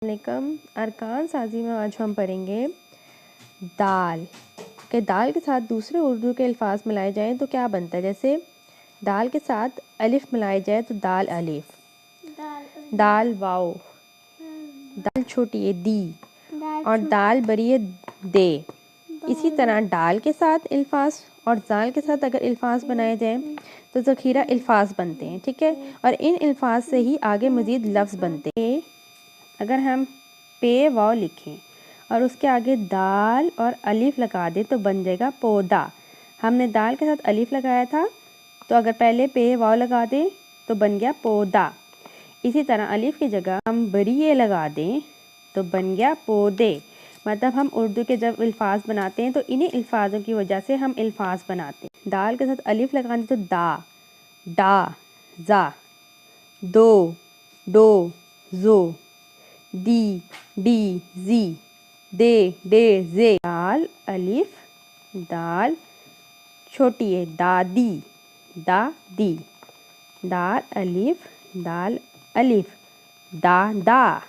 वालेकुम। अरकान साजी में आज हम पढ़ेंगे दाल के दाल के साथ दूसरे उर्दू के अल्फाज मिलाए जाएं तो क्या बनता है। जैसे दाल के साथ अलिफ मिलाए जाए तो दाल अलिफ, दाल वाओ, दाल छोटी है दी और दाल बड़ी है दे। इसी तरह डाल के साथ अल्फाज और जाल के साथ अगर अल्फाज बनाए जाएं तो ज़ख़ीरा अल्फाज बनते हैं। ठीक है, और इन अल्फाज से ही आगे मज़ीद लफ्ज़ बनते हैं। अगर हम पे वाव लिखें और उसके आगे दाल और अलिफ लगा दें तो बन जाएगा पौधा। हमने दाल के साथ अलिफ लगाया था तो अगर पहले पे वाव लगा दें तो बन गया पौधा। इसी तरह अलिफ की जगह हम बरिए लगा दें तो बन गया पौधे। मतलब हम उर्दू के जब अल्फाज बनाते हैं तो इन्हीं अल्फाजों की वजह से हम अल्फाज बनाते हैं। दाल के साथ अलिफ लगा दें तो दा, डा, जा, दो, डो, जो, दी, डी, जी, दे, डे, जे। दाल अलिफ, दाल छोटी है दादी, दादी, दाल अलिफ, दाल अलिफ, दा, दा।